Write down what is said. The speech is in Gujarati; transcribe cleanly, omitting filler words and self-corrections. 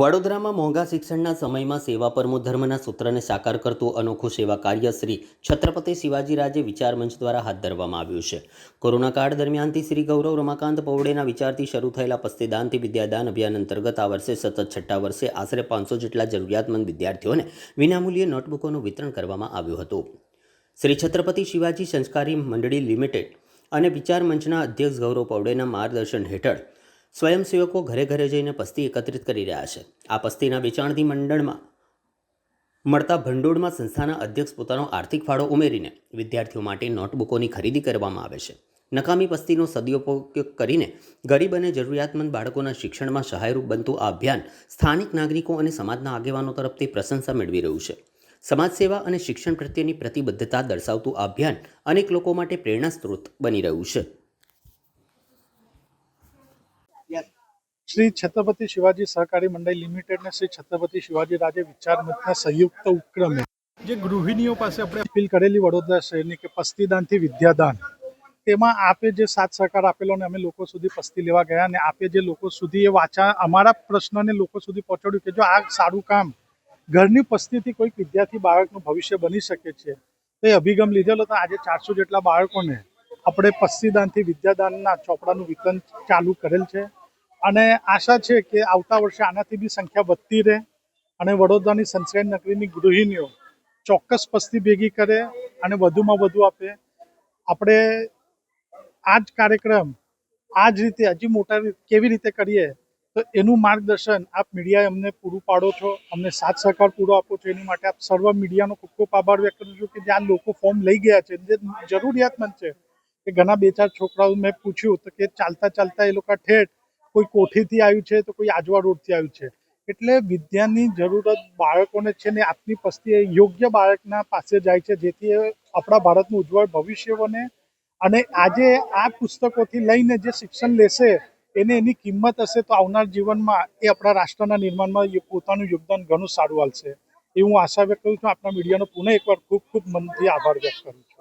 વડોદરામાં મોંઘા શિક્ષણના સમયમાં સેવા પરમો ધર્મના સૂત્રને સાકાર કરતું અનોખું સેવા કાર્ય શ્રી છત્રપતિ શિવાજીરાજે વિચાર મંચ દ્વારા હાથ ધરવામાં આવ્યું છે. કોરોના કાળ દરમિયાનથી શ્રી ગૌરવ રમાકાંત પૌડેના વિચારથી શરૂ થયેલા પસ્તીદાનથી વિદ્યાદાન અભિયાન અંતર્ગત આ વર્ષે સતત છઠ્ઠા વર્ષે આશરે 500 જેટલા જરૂરિયાતમંદ વિદ્યાર્થીઓને વિનામૂલ્યે નોટબુકોનું વિતરણ કરવામાં આવ્યું હતું. શ્રી છત્રપતિ શિવાજી સંસ્કારી મંડળી લિમિટેડ અને વિચાર મંચના અધ્યક્ષ ગૌરવ પૌડેના માર્ગદર્શન હેઠળ સ્વયંસેવકો ઘરે ઘરે જઈને પસ્તી એકત્રિત કરી રહ્યા છે. આ પસ્તીના વેચાણથી મંડળમાં મળતા ભંડોળમાં સંસ્થાના અધ્યક્ષ પોતાનો આર્થિક ફાળો ઉમેરીને વિદ્યાર્થીઓ માટે નોટબુકોની ખરીદી કરવામાં આવે છે. નકામી પસ્તીનો સદુપયોગ કરીને ગરીબ અને જરૂરિયાતમંદ બાળકોના શિક્ષણમાં સહાયરૂપ બનતું આ અભિયાન સ્થાનિક નાગરિકો અને સમાજના આગેવાનો તરફથી પ્રશંસા મેળવી રહ્યું છે. સમાજ સેવા અને શિક્ષણ પ્રત્યેની પ્રતિબદ્ધતા દર્શાવતું આ અભિયાન અનેક લોકો માટે પ્રેરણા સ્ત્રોત બની રહ્યું છે. श्री छत्रपति शिवाजी सहकारी मंडल लिमिटेड ने श्री छत्रपति शिवाजी राजे विचार मंचना संयुक्त उपक्रमे जे गृहिणीओ पासे अपने अपील करेली वडोदरा शहेरनी के पस्तीदान थी विद्यादान तेमां आपे जे साथ सहकार आपेलो ने अमे लोको सुधी पस्ती लेवा गया ने आपे जे लोको सुधी ए वाचा अमारा प्रश्नने लोको सुधी पहोंचाड्युं के जो आ सारुं काम घरनी पस्तीथी कोई विद्यार्थी बाळकनुं भविष्य बनी शके छे तो ए अभिगम लीधेलो तो आज 400 जेटला बाळकोने आपणे पस्तीदान थी विद्यादानना ચોપડાનું વિતરણ ચાલુ કરેલ છે અને આશા છે કે આવતા વર્ષે આનાથી બી સંખ્યા વધતી રહે અને વડોદરાની સંસ્કારી નગરીની ગૃહિણીઓ ચોક્કસ પસ્તી ભેગી કરે અને વધુમાં વધુ આપે. આપણે આ જ કાર્યક્રમ આ જ રીતે હજી મોટા કેવી રીતે કરીએ તો એનું માર્ગદર્શન આપ મીડિયાએ અમને પૂરું પાડો છો, અમને સાથ સહકાર પૂરો આપો છો. એની માટે આપ સર્વ મીડિયાનો ખૂબ ખૂબ આભાર વ્યક્ત કરું છું કે જ્યાં લોકો ફોર્મ લઈ ગયા છે જે જરૂરિયાતમંદ છે કે ઘણા 2-4 છોકરાઓ મેં પૂછ્યું તો કે ચાલતા ચાલતા એ લોકો ઠેઠ કોઈ કોઠીથી આવ્યું છે તો કોઈ આજવા રોડથી આવ્યું છે. એટલે વિદ્યાની જરૂરત બાળકોને છે ને આપની પસ્તી યોગ્ય બાળકના પાસે જાય છે જેથી આપણા ભારતનું ઉજ્જવળ ભવિષ્ય બને અને આજે આ પુસ્તકોથી લઈને જે શિક્ષણ લેશે એને એની કિંમત હશે તો આવનાર જીવનમાં એ આપણા રાષ્ટ્રના નિર્માણમાં પોતાનું યોગદાન ઘણું સારું આલશે. એ હું આશા વ્યક્ત કરું છું. આપણા મીડિયાનો પુનઃ એકવાર ખૂબ ખૂબ મનથી આભાર વ્યક્ત કરું છું.